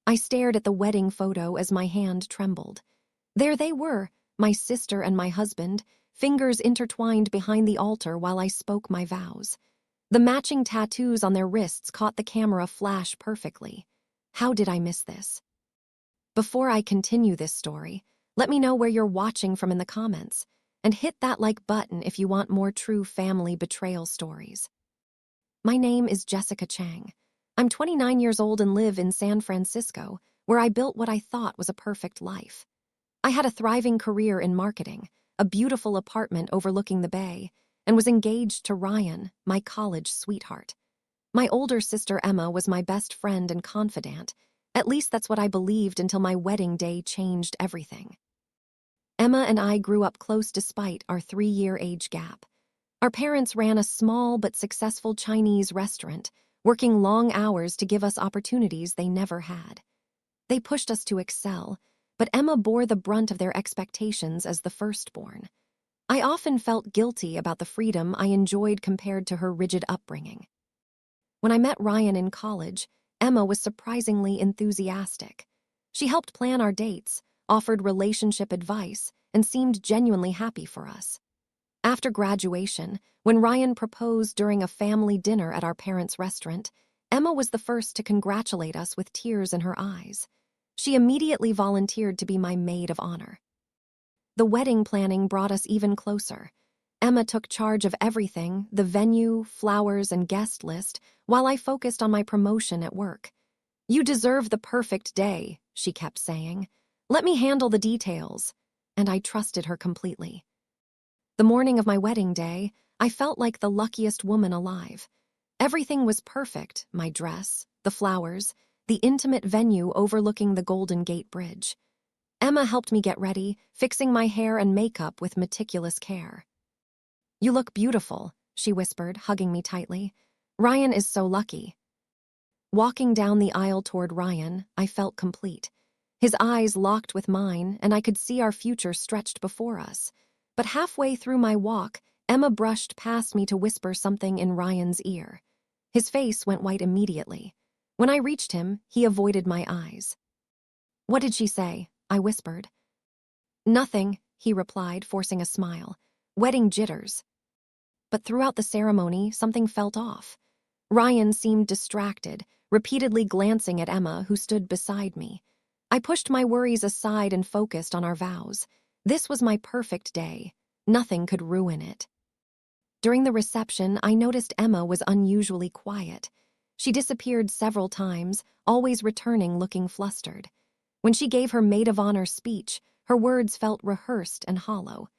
I stared at the wedding photo as my hand trembled. There they were, my sister and my husband, fingers intertwined behind the altar while I spoke my vows. The matching tattoos on their wrists caught the camera flash perfectly. How did I miss this? Before I continue this story, let me know where you're watching from in the comments, and hit that like button if you want more true family betrayal stories. My name is Jessica Chang. I'm 29 years old and live in San Francisco, where I built what I thought was a perfect life. I had a thriving career in marketing, a beautiful apartment overlooking the bay, and was engaged to Ryan, my college sweetheart. My older sister Emma was my best friend and confidant. At least that's what I believed until my wedding day changed everything. Emma and I grew up close despite our 3-year age gap. Our parents ran a small but successful Chinese restaurant, working long hours to give us opportunities they never had. They pushed us to excel, but Emma bore the brunt of their expectations as the firstborn. I often felt guilty about the freedom I enjoyed compared to her rigid upbringing. When I met Ryan in college, Emma was surprisingly enthusiastic. She helped plan our dates, offered relationship advice, and seemed genuinely happy for us. After graduation, when Ryan proposed during a family dinner at our parents' restaurant, Emma was the first to congratulate us with tears in her eyes. She immediately volunteered to be my maid of honor. The wedding planning brought us even closer. Emma took charge of everything, the venue, flowers, and guest list, while I focused on my promotion at work. "You deserve the perfect day," she kept saying. "Let me handle the details." And I trusted her completely. The morning of my wedding day, I felt like the luckiest woman alive. Everything was perfect: my dress, the flowers, the intimate venue overlooking the Golden Gate Bridge. Emma helped me get ready, fixing my hair and makeup with meticulous care. "You look beautiful," she whispered, hugging me tightly. "Ryan is so lucky." Walking down the aisle toward Ryan, I felt complete. His eyes locked with mine, and I could see our future stretched before us. But halfway through my walk, Emma brushed past me to whisper something in Ryan's ear. His face went white immediately. When I reached him, he avoided my eyes. "What did she say?" I whispered. "Nothing," he replied, forcing a smile. "Wedding jitters." But throughout the ceremony, something felt off. Ryan seemed distracted, repeatedly glancing at Emma, who stood beside me. I pushed my worries aside and focused on our vows. This was my perfect day. Nothing could ruin it. During the reception, I noticed Emma was unusually quiet. She disappeared several times, always returning looking flustered. When she gave her maid of honor speech, her words felt rehearsed and hollow.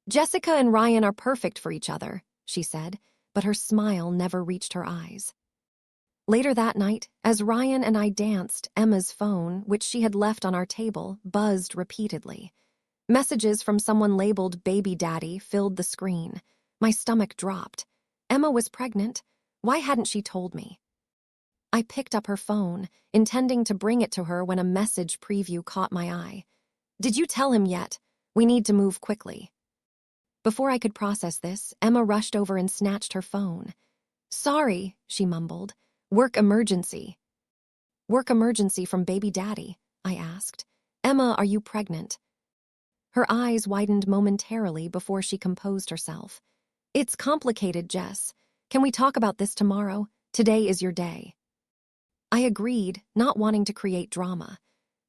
"Jessica and Ryan are perfect for each other," she said, but her smile never reached her eyes. Later that night, as Ryan and I danced, Emma's phone, which she had left on our table, buzzed repeatedly. Messages from someone labeled Baby Daddy filled the screen. My stomach dropped. Emma was pregnant. Why hadn't she told me? I picked up her phone, intending to bring it to her when a message preview caught my eye. "Did you tell him yet? We need to move quickly." Before I could process this, Emma rushed over and snatched her phone. "Sorry," she mumbled. "Work emergency." "Work emergency from Baby Daddy?" I asked. "Emma, are you pregnant?" Her eyes widened momentarily before she composed herself. "It's complicated, Jess. Can we talk about this tomorrow? Today is your day." I agreed, not wanting to create drama.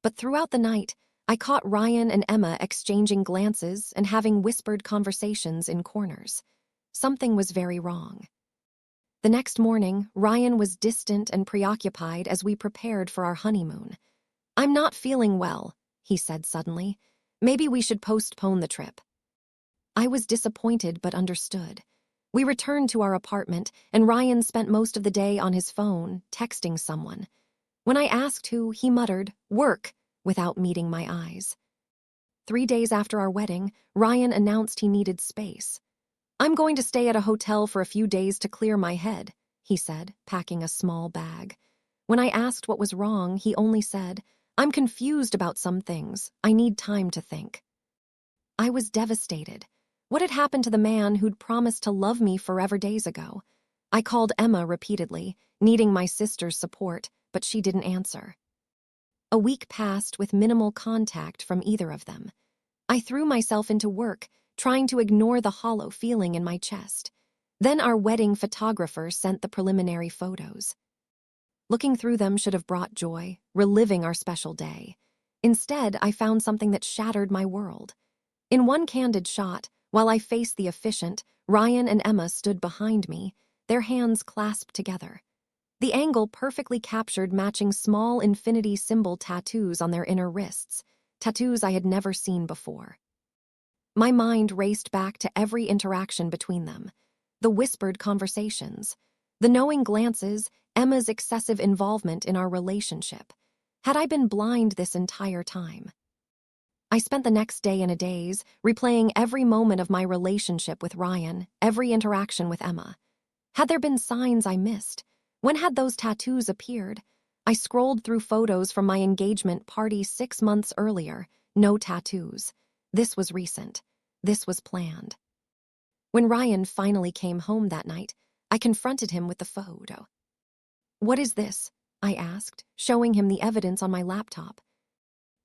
But throughout the night, I caught Ryan and Emma exchanging glances and having whispered conversations in corners. Something was very wrong. The next morning, Ryan was distant and preoccupied as we prepared for our honeymoon. "I'm not feeling well," he said suddenly. "Maybe we should postpone the trip." I was disappointed but understood. We returned to our apartment, and Ryan spent most of the day on his phone, texting someone. When I asked who, he muttered, "Work," without meeting my eyes. 3 days after our wedding, Ryan announced he needed space. "I'm going to stay at a hotel for a few days to clear my head," he said, packing a small bag. When I asked what was wrong, he only said, "I'm confused about some things. I need time to think." I was devastated. What had happened to the man who'd promised to love me forever days ago? I called Emma repeatedly, needing my sister's support, but she didn't answer. A week passed with minimal contact from either of them. I threw myself into work, trying to ignore the hollow feeling in my chest. Then our wedding photographer sent the preliminary photos. Looking through them should have brought joy, reliving our special day. Instead, I found something that shattered my world. In one candid shot, while I faced the officiant, Ryan and Emma stood behind me, their hands clasped together. The angle perfectly captured matching small infinity symbol tattoos on their inner wrists, tattoos I had never seen before. My mind raced back to every interaction between them, the whispered conversations, the knowing glances, Emma's excessive involvement in our relationship. Had I been blind this entire time? I spent the next day in a daze, replaying every moment of my relationship with Ryan, every interaction with Emma. Had there been signs I missed? When had those tattoos appeared? I scrolled through photos from my engagement party 6 months earlier. No tattoos. This was recent. This was planned. When Ryan finally came home that night, I confronted him with the photo. "What is this?" I asked, showing him the evidence on my laptop.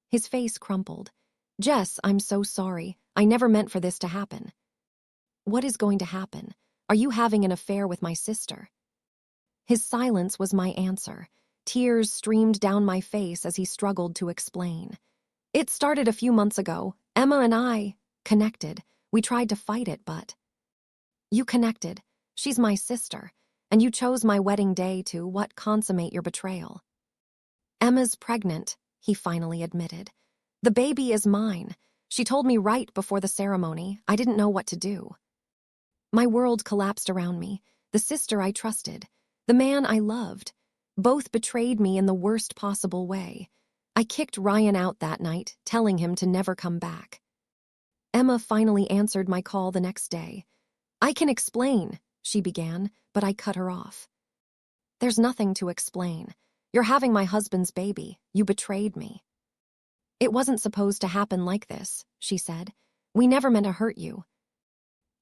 His face crumpled. "Jess, I'm so sorry. I never meant for this to happen." "What is going to happen? Are you having an affair with my sister?" His silence was my answer. Tears streamed down my face as he struggled to explain. "It started a few months ago. Emma and I connected. We tried to fight it, but—" "You connected. She's my sister. And you chose my wedding day to, what, consummate your betrayal." "Emma's pregnant," he finally admitted. "The baby is mine. She told me right before the ceremony. I didn't know what to do." My world collapsed around me. The sister I trusted, the man I loved, both betrayed me in the worst possible way. I kicked Ryan out that night, telling him to never come back. Emma finally answered my call the next day. "I can explain," she began, but I cut her off. "There's nothing to explain. You're having my husband's baby. You betrayed me." "It wasn't supposed to happen like this," she said. "We never meant to hurt you."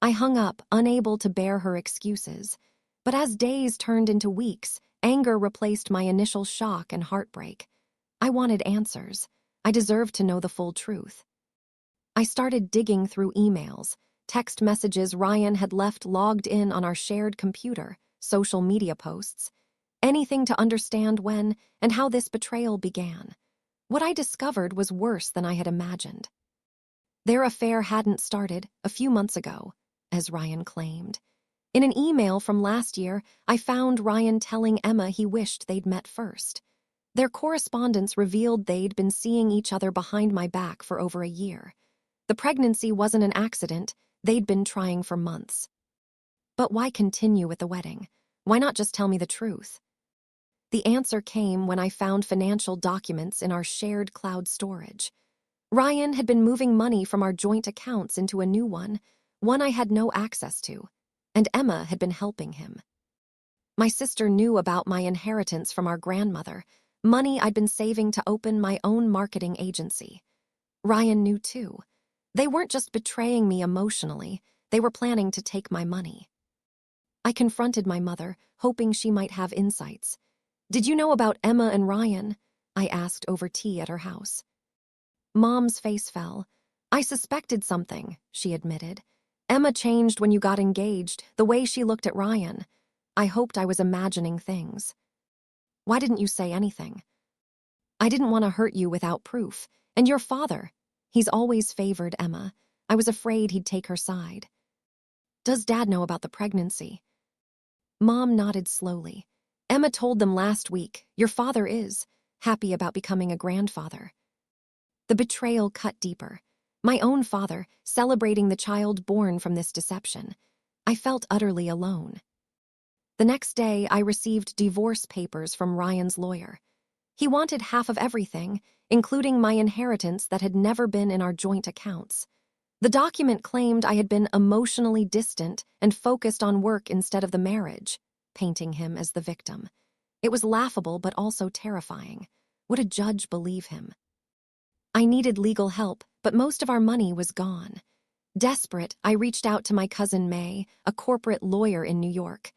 I hung up, unable to bear her excuses. But as days turned into weeks, anger replaced my initial shock and heartbreak. I wanted answers. I deserved to know the full truth. I started digging through emails, text messages Ryan had left logged in on our shared computer, social media posts, anything to understand when and how this betrayal began. What I discovered was worse than I had imagined. Their affair hadn't started a few months ago, as Ryan claimed. In an email from last year, I found Ryan telling Emma he wished they'd met first. Their correspondence revealed they'd been seeing each other behind my back for over a year. The pregnancy wasn't an accident. They'd been trying for months. But why continue with the wedding? Why not just tell me the truth? The answer came when I found financial documents in our shared cloud storage. Ryan had been moving money from our joint accounts into a new one I had no access to, and Emma had been helping him. My sister knew about my inheritance from our grandmother, money I'd been saving to open my own marketing agency. Ryan knew too. They weren't just betraying me emotionally, they were planning to take my money. I confronted my mother, hoping she might have insights. "Did you know about Emma and Ryan?" I asked over tea at her house. Mom's face fell. "I suspected something," she admitted. "Emma changed when you got engaged, the way she looked at Ryan. I hoped I was imagining things." "Why didn't you say anything?" "I didn't want to hurt you without proof. And your father, he's always favored Emma. I was afraid he'd take her side." "Does Dad know about the pregnancy?" Mom nodded slowly. "Emma told them last week. Your father is happy about becoming a grandfather." The betrayal cut deeper. My own father, celebrating the child born from this deception. I felt utterly alone. The next day, I received divorce papers from Ryan's lawyer. He wanted half of everything, including my inheritance that had never been in our joint accounts. The document claimed I had been emotionally distant and focused on work instead of the marriage, painting him as the victim. It was laughable but also terrifying. Would a judge believe him? I needed legal help, but most of our money was gone. Desperate, I reached out to my cousin May, a corporate lawyer in New York.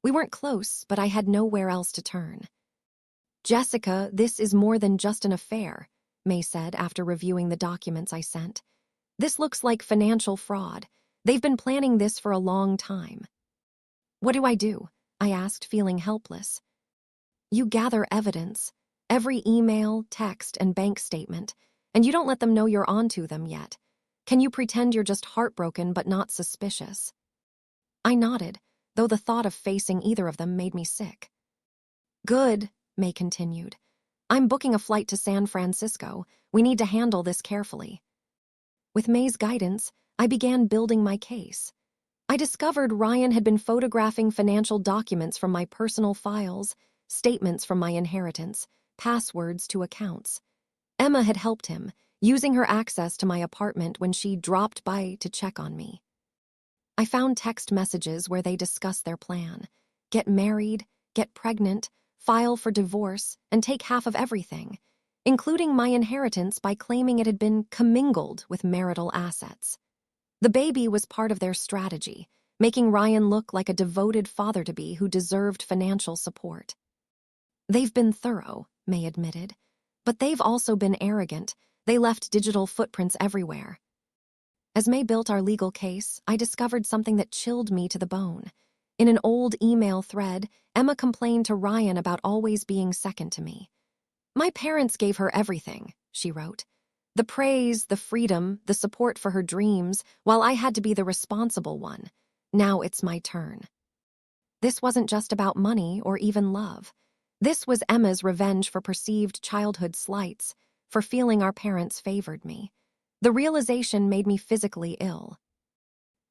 We weren't close, but I had nowhere else to turn. Jessica, this is more than just an affair, May said after reviewing the documents I sent. This looks like financial fraud. They've been planning this for a long time. What do I do? I asked, feeling helpless. You gather evidence, every email, text, and bank statement, and you don't let them know you're onto them yet. Can you pretend you're just heartbroken but not suspicious? I nodded, though the thought of facing either of them made me sick. Good, May continued. I'm booking a flight to San Francisco. We need to handle this carefully. With May's guidance, I began building my case. I discovered Ryan had been photographing financial documents from my personal files, statements from my inheritance, passwords to accounts. Emma had helped him, using her access to my apartment when she dropped by to check on me. I found text messages where they discussed their plan. Get married, get pregnant, file for divorce, and take half of everything, including my inheritance by claiming it had been commingled with marital assets. The baby was part of their strategy, making Ryan look like a devoted father-to-be who deserved financial support. They've been thorough, May admitted, but they've also been arrogant. They left digital footprints everywhere. As May built our legal case, I discovered something that chilled me to the bone. In an old email thread, Emma complained to Ryan about always being second to me. My parents gave her everything, she wrote. The praise, the freedom, the support for her dreams, while I had to be the responsible one. Now it's my turn. This wasn't just about money or even love. This was Emma's revenge for perceived childhood slights, for feeling our parents favored me. The realization made me physically ill.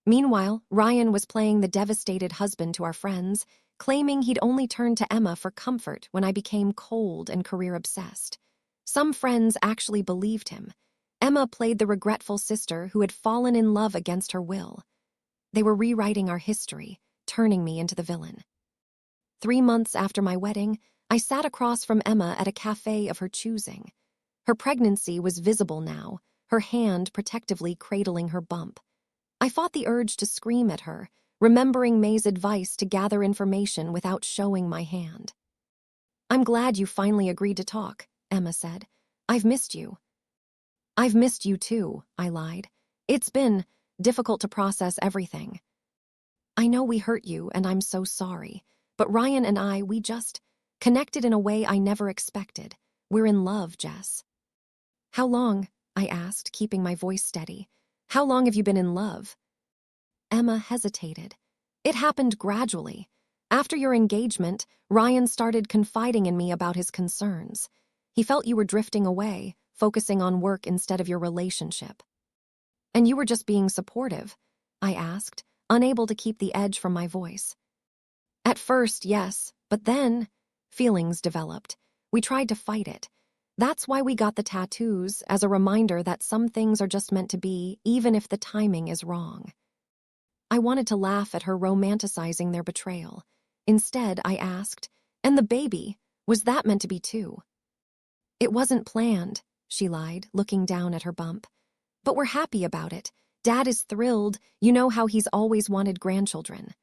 Meanwhile, Ryan was playing the devastated husband to our friends, claiming he'd only turned to Emma for comfort when I became cold and career-obsessed. Some friends actually believed him. Emma played the regretful sister who had fallen in love against her will. They were rewriting our history, turning me into the villain. 3 months after my wedding, I sat across from Emma at a cafe of her choosing. Her pregnancy was visible now, her hand protectively cradling her bump. I fought the urge to scream at her, remembering May's advice to gather information without showing my hand. I'm glad you finally agreed to talk, Emma said. I've missed you. I've missed you too, I lied. It's been difficult to process everything. I know we hurt you, and I'm so sorry. But Ryan and I, we just connected in a way I never expected. We're in love, Jess. How long? I asked, keeping my voice steady. How long have you been in love? Emma hesitated. It happened gradually. After your engagement, Ryan started confiding in me about his concerns. He felt you were drifting away, focusing on work instead of your relationship. And you were just being supportive? I asked, unable to keep the edge from my voice. At first, yes, but then feelings developed. We tried to fight it. That's why we got the tattoos, as a reminder that some things are just meant to be, even if the timing is wrong. I wanted to laugh at her romanticizing their betrayal. Instead, I asked, and the baby, was that meant to be too? It wasn't planned, she lied, looking down at her bump. But we're happy about it. Dad is thrilled. You know how he's always wanted grandchildren.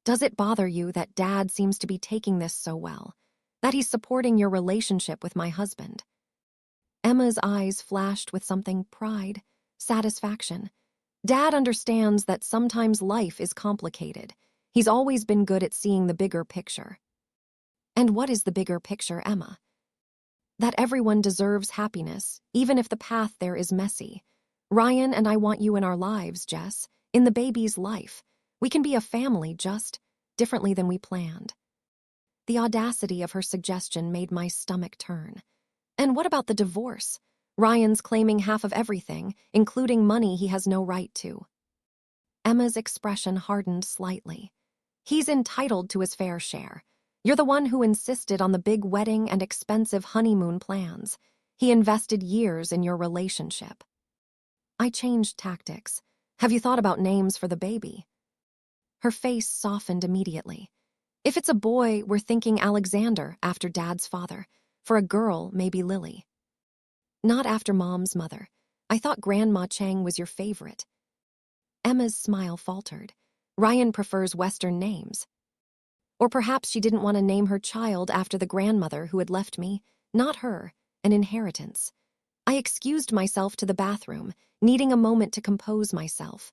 Does it bother you that Dad seems to be taking this so well? That he's supporting your relationship with my husband? Emma's eyes flashed with something pride, satisfaction. Dad understands that sometimes life is complicated. He's always been good at seeing the bigger picture. And what is the bigger picture, Emma? That everyone deserves happiness, even if the path there is messy. Ryan and I want you in our lives, Jess, in the baby's life. We can be a family, just differently than we planned. The audacity of her suggestion made my stomach turn. And what about the divorce? Ryan's claiming half of everything, including money he has no right to. Emma's expression hardened slightly. He's entitled to his fair share. You're the one who insisted on the big wedding and expensive honeymoon plans. He invested years in your relationship. I changed tactics. Have you thought about names for the baby? Her face softened immediately. If it's a boy, we're thinking Alexander, after Dad's father. For a girl, maybe Lily. Not after Mom's mother. I thought Grandma Chang was your favorite. Emma's smile faltered. Ryan prefers Western names. Or perhaps she didn't want to name her child after the grandmother who had left me, not her, an inheritance. I excused myself to the bathroom, needing a moment to compose myself.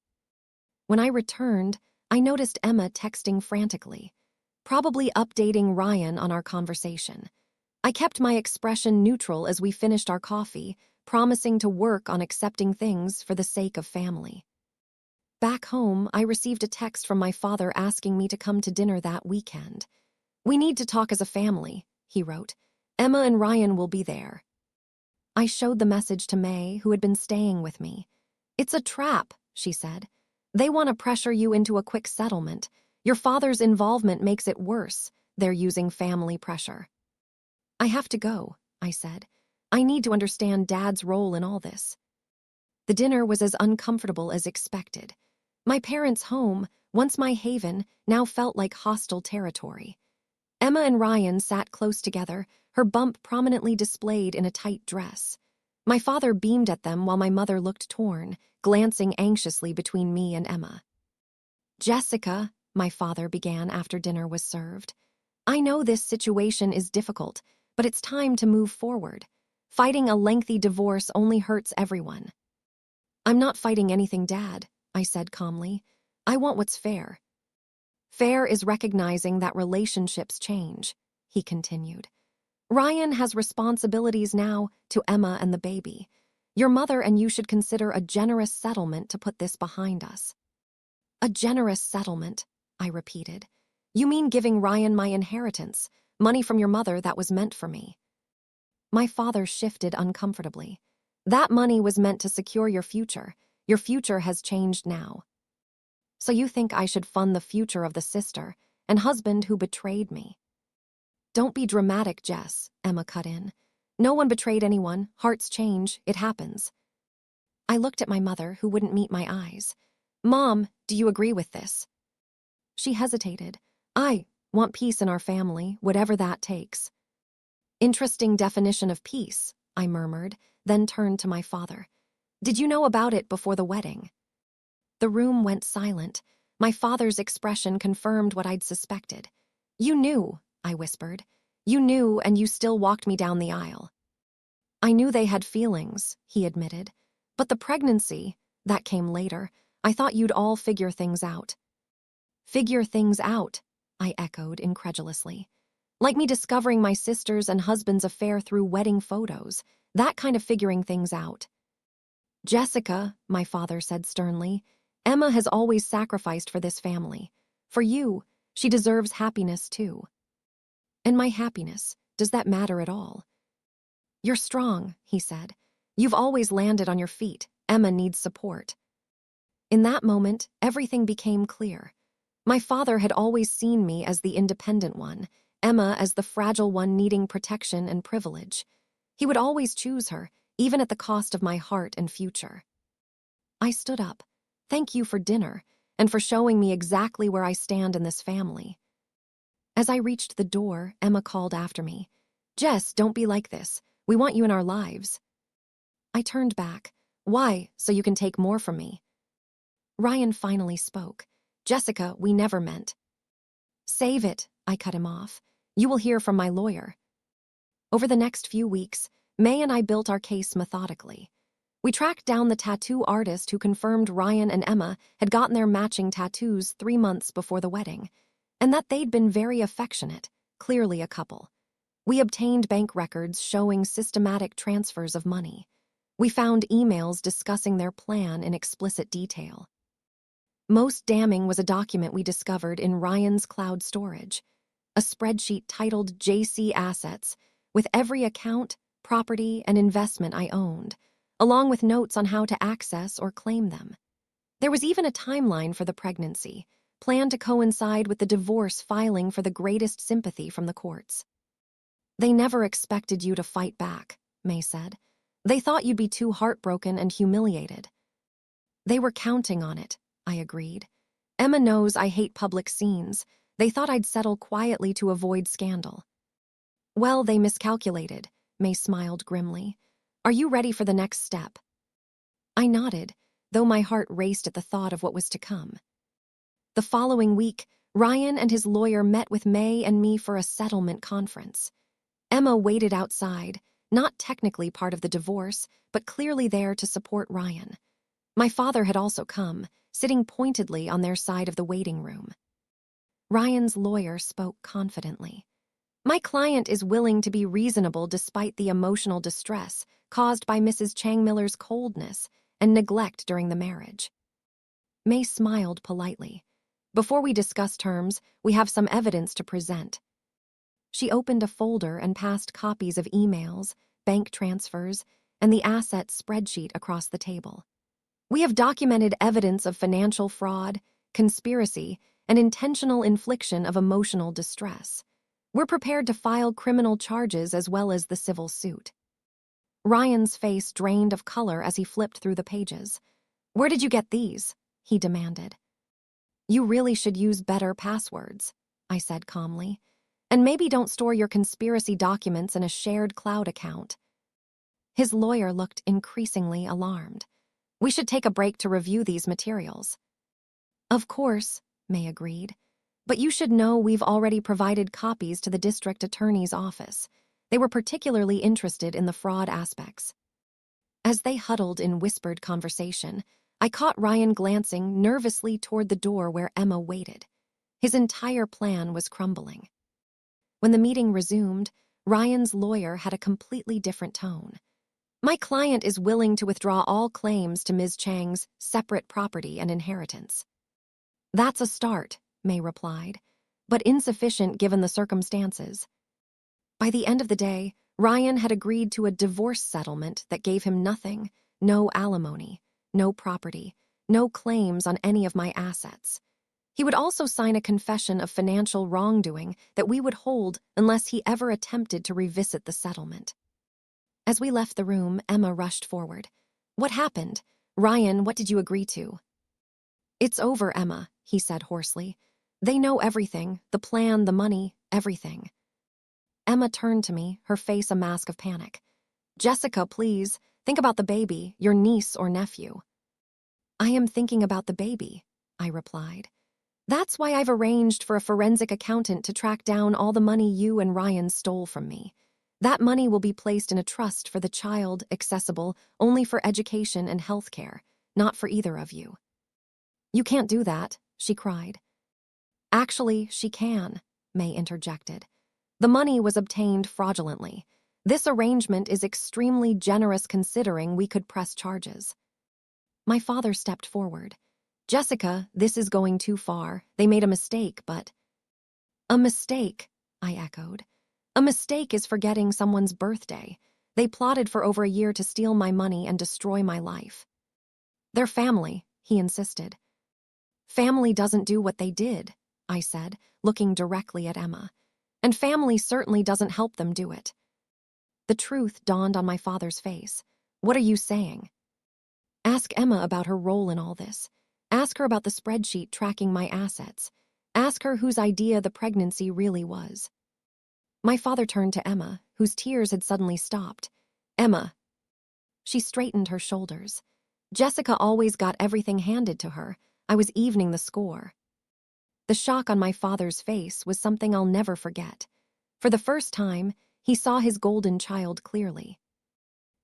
When I returned, I noticed Emma texting frantically, probably updating Ryan on our conversation. I kept my expression neutral as we finished our coffee, promising to work on accepting things for the sake of family. Back home, I received a text from my father asking me to come to dinner that weekend. "We need to talk as a family," he wrote. "Emma and Ryan will be there." I showed the message to May, who had been staying with me. "It's a trap," she said. "They want to pressure you into a quick settlement. Your father's involvement makes it worse. They're using family pressure." "I have to go," I said. "I need to understand Dad's role in all this." The dinner was as uncomfortable as expected. My parents' home, once my haven, now felt like hostile territory. Emma and Ryan sat close together, her bump prominently displayed in a tight dress. My father beamed at them while my mother looked torn, glancing anxiously between me and Emma. "Jessica," my father began after dinner was served, "I know this situation is difficult, but it's time to move forward. Fighting a lengthy divorce only hurts everyone." "I'm not fighting anything, Dad," I said calmly. "I want what's fair." "Fair is recognizing that relationships change," he continued. "Ryan has responsibilities now to Emma and the baby. Your mother and you should consider a generous settlement to put this behind us." "A generous settlement," I repeated. "You mean giving Ryan my inheritance, money from your mother that was meant for me?" My father shifted uncomfortably. "That money was meant to secure your future. Your future has changed now." "So you think I should fund the future of the sister and husband who betrayed me?" "Don't be dramatic, Jess," Emma cut in. "No one betrayed anyone. Hearts change. It happens." I looked at my mother, who wouldn't meet my eyes. "Mom, do you agree with this?" She hesitated. "I want peace in our family, whatever that takes." "Interesting definition of peace," I murmured, then turned to my father. "Did you know about it before the wedding?" The room went silent. My father's expression confirmed what I'd suspected. "You knew," I whispered. "You knew, and you still walked me down the aisle." "I knew they had feelings," he admitted. "But the pregnancy, that came later. I thought you'd all figure things out." "Figure things out," I echoed incredulously. "Like me discovering my sister's and husband's affair through wedding photos. That kind of figuring things out." "Jessica," my father said sternly, "Emma has always sacrificed for this family. For you, she deserves happiness too." "And my happiness, does that matter at all?" "You're strong," he said. "You've always landed on your feet. Emma needs support." In that moment, everything became clear. My father had always seen me as the independent one, Emma as the fragile one needing protection and privilege. He would always choose her, even at the cost of my heart and future. I stood up. "Thank you for dinner, and for showing me exactly where I stand in this family." As I reached the door, Emma called after me. "Jess, don't be like this. We want you in our lives." I turned back. "Why? So you can take more from me?" Ryan finally spoke. "Jessica, we never meant." "Save it," I cut him off. "You will hear from my lawyer." Over the next few weeks, May and I built our case methodically. We tracked down the tattoo artist who confirmed Ryan and Emma had gotten their matching tattoos 3 months before the wedding, and that they'd been very affectionate, clearly a couple. We obtained bank records showing systematic transfers of money. We found emails discussing their plan in explicit detail. Most damning was a document we discovered in Ryan's cloud storage, a spreadsheet titled JC Assets, with every account, property, and investment I owned, along with notes on how to access or claim them. There was even a timeline for the pregnancy, planned to coincide with the divorce filing for the greatest sympathy from the courts. "They never expected you to fight back," May said. "They thought you'd be too heartbroken and humiliated." "They were counting on it," I agreed. "Emma knows I hate public scenes. They thought I'd settle quietly to avoid scandal." "Well, they miscalculated," May smiled grimly. "Are you ready for the next step?" I nodded, though my heart raced at the thought of what was to come. The following week, Ryan and his lawyer met with May and me for a settlement conference. Emma waited outside, not technically part of the divorce, but clearly there to support Ryan. My father had also come, sitting pointedly on their side of the waiting room. Ryan's lawyer spoke confidently. My client is willing to be reasonable despite the emotional distress caused by Mrs. Chang-Miller's coldness and neglect during the marriage. May smiled politely. Before we discuss terms, we have some evidence to present. She opened a folder and passed copies of emails, bank transfers, and the assets spreadsheet across the table. We have documented evidence of financial fraud, conspiracy, and intentional infliction of emotional distress. We're prepared to file criminal charges as well as the civil suit. Ryan's face drained of color as he flipped through the pages. "Where did you get these?" he demanded. "You really should use better passwords," I said calmly. "And maybe don't store your conspiracy documents in a shared cloud account." His lawyer looked increasingly alarmed. "We should take a break to review these materials." "Of course," May agreed. "But you should know we've already provided copies to the district attorney's office. They were particularly interested in the fraud aspects." As they huddled in whispered conversation, I caught Ryan glancing nervously toward the door where Emma waited. His entire plan was crumbling. When the meeting resumed, Ryan's lawyer had a completely different tone. "My client is willing to withdraw all claims to Ms. Chang's separate property and inheritance." "That's a start," May replied, "but insufficient given the circumstances." By the end of the day, Ryan had agreed to a divorce settlement that gave him nothing, no alimony, no property, no claims on any of my assets. He would also sign a confession of financial wrongdoing that we would hold unless he ever attempted to revisit the settlement. As we left the room, Emma rushed forward. "What happened? Ryan, what did you agree to?" "It's over, Emma," he said hoarsely. "They know everything, the plan, the money, everything." Emma turned to me, her face a mask of panic. "Jessica, please, think about the baby, your niece or nephew." "I am thinking about the baby," I replied. "That's why I've arranged for a forensic accountant to track down all the money you and Ryan stole from me. That money will be placed in a trust for the child, accessible only for education and health care, not for either of you." "You can't do that," she cried. "Actually, she can," May interjected. "The money was obtained fraudulently. This arrangement is extremely generous considering we could press charges." My father stepped forward. "Jessica, this is going too far. They made a mistake, but—" "A mistake," I echoed. "A mistake is forgetting someone's birthday. They plotted for over a year to steal my money and destroy my life." "They're family," he insisted. "Family doesn't do what they did," I said, looking directly at Emma. "And family certainly doesn't help them do it." The truth dawned on my father's face. "What are you saying?" "Ask Emma about her role in all this. Ask her about the spreadsheet tracking my assets. Ask her whose idea the pregnancy really was." My father turned to Emma, whose tears had suddenly stopped. "Emma." She straightened her shoulders. "Jessica always got everything handed to her. I was evening the score." The shock on my father's face was something I'll never forget. For the first time, he saw his golden child clearly.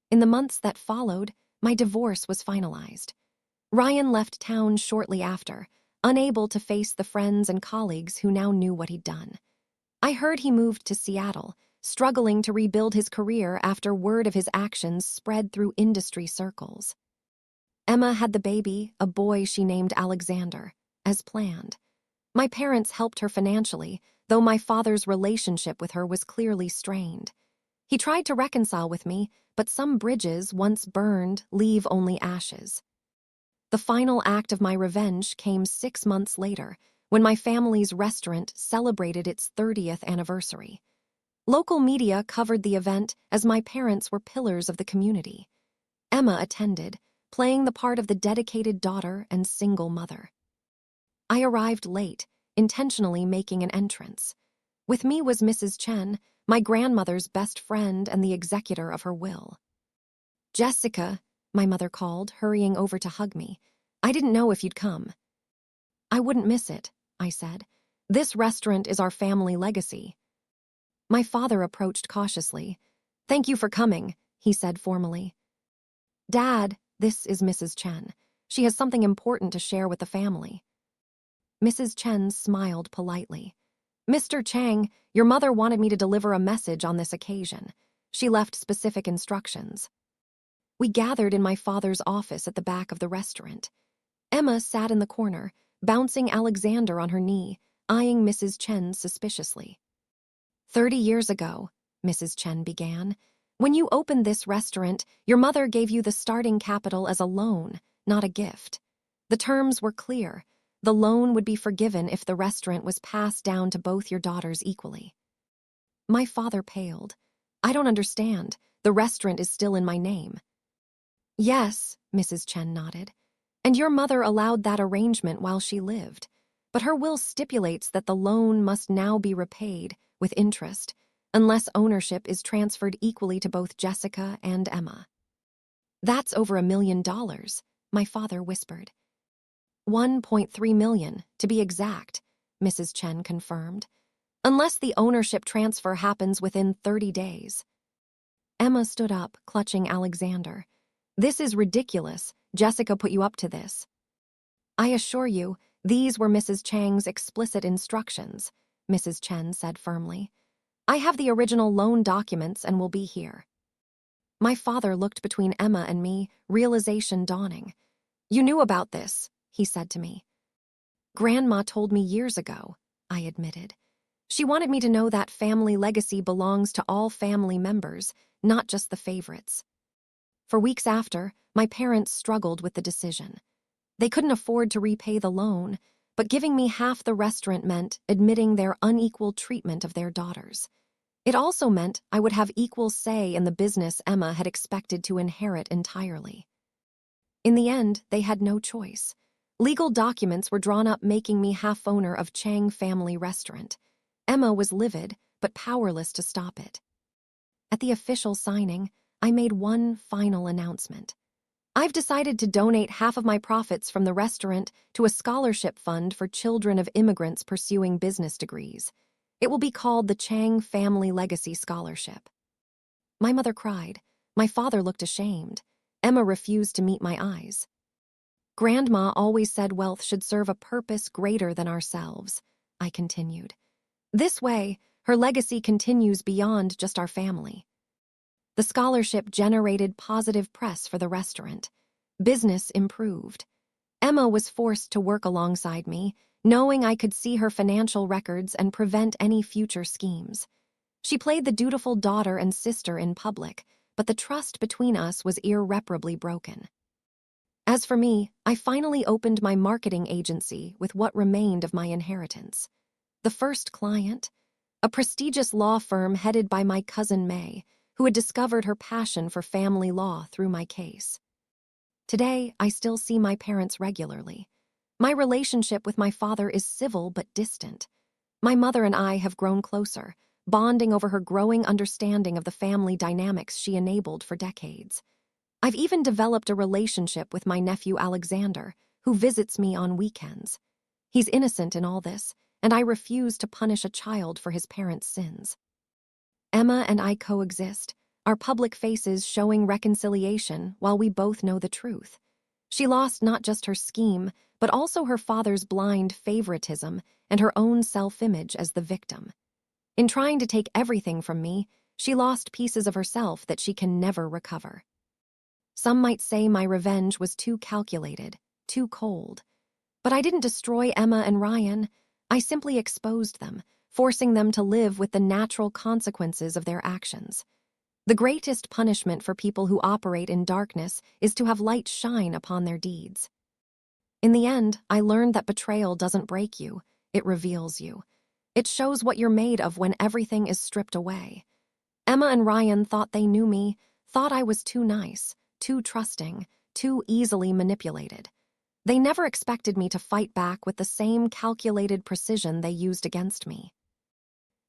In the months that followed, my divorce was finalized. Ryan left town shortly after, unable to face the friends and colleagues who now knew what he'd done. I heard he moved to Seattle, struggling to rebuild his career after word of his actions spread through industry circles. Emma had the baby, a boy she named Alexander, as planned. My parents helped her financially, though my father's relationship with her was clearly strained. He tried to reconcile with me, but some bridges, once burned, leave only ashes. The final act of my revenge came 6 months later, when my family's restaurant celebrated its 30th anniversary. Local media covered the event as my parents were pillars of the community. Emma attended, playing the part of the dedicated daughter and single mother. I arrived late, intentionally making an entrance. With me was Mrs. Chen, my grandmother's best friend and the executor of her will. "Jessica," my mother called, hurrying over to hug me. "I didn't know if you'd come." "I wouldn't miss it," I said. This restaurant is our family legacy. My father approached cautiously. "Thank you for coming," he said formally. "Dad, this is Mrs. Chen. She has something important to share with the family." Mrs. Chen smiled politely. "Mr. Chang, your mother wanted me to deliver a message on this occasion. She left specific instructions." We gathered in my father's office at the back of the restaurant. Emma sat in the corner, bouncing Alexander on her knee, eyeing Mrs. Chen suspiciously. "30 years ago," Mrs. Chen began, "when you opened this restaurant, your mother gave you the starting capital as a loan, not a gift. The terms were clear. The loan would be forgiven if the restaurant was passed down to both your daughters equally." My father paled. "I don't understand. The restaurant is still in my name." "Yes," Mrs. Chen nodded. "And your mother allowed that arrangement while she lived. But her will stipulates that the loan must now be repaid, with interest, unless ownership is transferred equally to both Jessica and Emma." "That's over $1 million, my father whispered. 1.3 million, to be exact," Mrs. Chen confirmed. "Unless the ownership transfer happens within 30 days. Emma stood up, clutching Alexander. "This is ridiculous. Jessica put you up to this." "I assure you, these were Mrs. Chang's explicit instructions," Mrs. Chen said firmly. "I have the original loan documents and will be here." My father looked between Emma and me, realization dawning. "You knew about this," he said to me. "Grandma told me years ago," I admitted. "She wanted me to know that family legacy belongs to all family members, not just the favorites." For weeks after, my parents struggled with the decision. They couldn't afford to repay the loan, but giving me half the restaurant meant admitting their unequal treatment of their daughters. It also meant I would have equal say in the business Emma had expected to inherit entirely. In the end, they had no choice. Legal documents were drawn up making me half-owner of Chang Family Restaurant. Emma was livid, but powerless to stop it. At the official signing, I made one final announcement. "I've decided to donate half of my profits from the restaurant to a scholarship fund for children of immigrants pursuing business degrees. It will be called the Chang Family Legacy Scholarship." My mother cried. My father looked ashamed. Emma refused to meet my eyes. "Grandma always said wealth should serve a purpose greater than ourselves," I continued. "This way, her legacy continues beyond just our family." The scholarship generated positive press for the restaurant. Business improved. Emma was forced to work alongside me, knowing I could see her financial records and prevent any future schemes. She played the dutiful daughter and sister in public, but the trust between us was irreparably broken. As for me, I finally opened my marketing agency with what remained of my inheritance. The first client, a prestigious law firm headed by my cousin May, who had discovered her passion for family law through my case. Today, I still see my parents regularly. My relationship with my father is civil but distant. My mother and I have grown closer, bonding over her growing understanding of the family dynamics she enabled for decades. I've even developed a relationship with my nephew Alexander, who visits me on weekends. He's innocent in all this, and I refuse to punish a child for his parents' sins. Emma and I coexist, our public faces showing reconciliation while we both know the truth. She lost not just her scheme, but also her father's blind favoritism and her own self-image as the victim. In trying to take everything from me, she lost pieces of herself that she can never recover. Some might say my revenge was too calculated, too cold. But I didn't destroy Emma and Ryan. I simply exposed them, forcing them to live with the natural consequences of their actions. The greatest punishment for people who operate in darkness is to have light shine upon their deeds. In the end, I learned that betrayal doesn't break you, it reveals you. It shows what you're made of when everything is stripped away. Emma and Ryan thought they knew me, thought I was too nice, too trusting, too easily manipulated. They never expected me to fight back with the same calculated precision they used against me.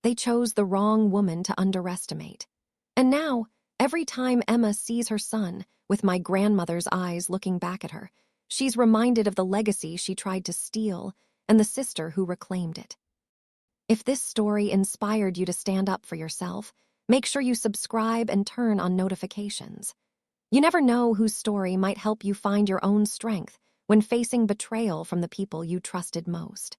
They chose the wrong woman to underestimate. And now, every time Emma sees her son, with my grandmother's eyes looking back at her, she's reminded of the legacy she tried to steal and the sister who reclaimed it. If this story inspired you to stand up for yourself, make sure you subscribe and turn on notifications. You never know whose story might help you find your own strength when facing betrayal from the people you trusted most.